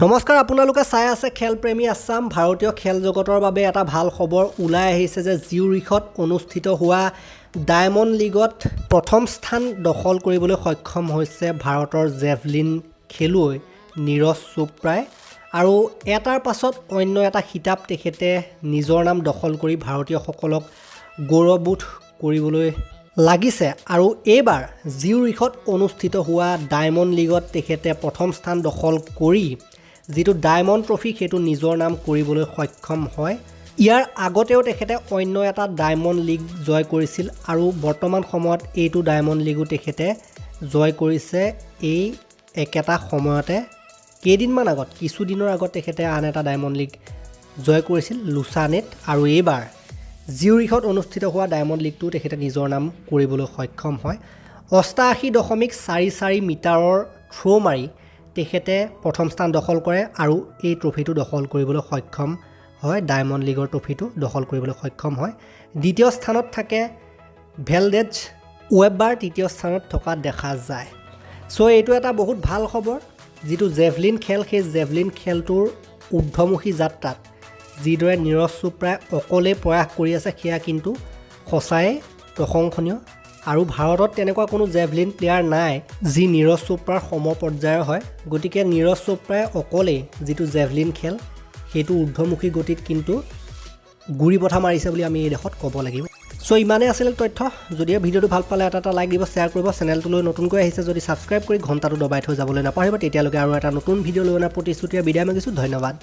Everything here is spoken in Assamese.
নমস্কাৰ আপোনালোকে চাই আছে খেলপ্ৰেমী আছাম ভাৰতীয় খেল জগতৰ বাবে এটা ভাল খবৰ ওলাই আহিছে যে জিউৰিখত অনুষ্ঠিত হোৱা ডায়মণ্ড লীগত প্ৰথম স্থান দখল কৰিবলৈ সক্ষম হৈছে ভাৰতৰ জেভলিন খেলুৱৈ নীৰজ চোপ্ৰাই আৰু এটাৰ পাছত অন্য এটা খিতাপ তেখেতে নিজৰ নাম দখল কৰি ভাৰতীয়সকলক গৌৰৱবোধ কৰিবলৈ লাগিছে আৰু এইবাৰ জিউৰিখত অনুষ্ঠিত হোৱা ডায়মণ্ড লীগত তেখেতে প্ৰথম স্থান দখল কৰি যিটো ডায়মণ্ড ট্ৰফি সেইটো নিজৰ নাম কৰিবলৈ সক্ষম হয়। ইয়াৰ আগতেও তেখেতে অন্য এটা ডায়মণ্ড লীগ জয় কৰিছিল আৰু বৰ্তমান সময়ত এইটো ডায়মণ্ড লীগো তেখেতে জয় কৰিছে। এই একেটা সময়তে কেইদিনমান আগত কিছুদিনৰ আগত তেখেতে আন এটা ডায়মণ্ড লীগ জয় কৰিছিল লুচানেট আৰু এইবাৰ জিউৰিখত অনুষ্ঠিত হোৱা ডায়মণ্ড লীগটো তেখেতে নিজৰ নাম কৰিবলৈ সক্ষম হয়। 88.44 মিটাৰৰ থ্ৰ' মাৰি তেখেতে প্ৰথম স্থান দখল কৰে আৰু এই ট্ৰফিটো দখল কৰিবলৈ সক্ষম হয়। ডায়মণ্ড লীগৰ ট্ৰফিটো দখল কৰিবলৈ সক্ষম হয়। দ্বিতীয় স্থানত থাকে ভেলডেজ ৱেবাৰ, তৃতীয় স্থানত থকা দেখা যায়। চ' এইটো এটা বহুত ভাল খবৰ। যিটো জেভলিন খেল সেই জেভলিন খেলটোৰ ঊৰ্ধ্বমুখী যাত্ৰাত যিদৰে নীৰজ চোপ্ৰাই অকলেই প্ৰয়াস কৰি আছে সেয়া কিন্তু সঁচাই প্ৰশংসনীয় আৰু ভাৰতত তেনেকুৱা কোনো জেভলিন প্লেয়াৰ নাই যি নীৰজ চোপ্ৰাৰ সমপৰ্যায়ৰ হয়। গতিকে নীৰজ চোপ্ৰাই অকলেই যিটো জেভলিন খেল সেইটো ঊৰ্ধ্বমুখী গতিত কিন্তু গুৰি পথা মাৰিছে বুলি আমি এই দেশত ক'ব লাগিব। চ' ইমানেই আছিল তথ্য। যদিও ভিডিঅ'টো ভাল পালে এটা লাইক দিব, শ্বেয়াৰ কৰিব, চেনেলটোলৈ নতুনকৈ আহিছে যদি ছাবস্ক্ৰাইব কৰি ঘণ্টাটো দবাই থৈ যাবলৈ নাপাহৰিব। তেতিয়ালৈকে আৰু এটা নতুন ভিডিঅ' লৈ অনাৰ প্ৰতিশ্ৰুতিৰে বিদায় মাগিছোঁ। ধন্যবাদ।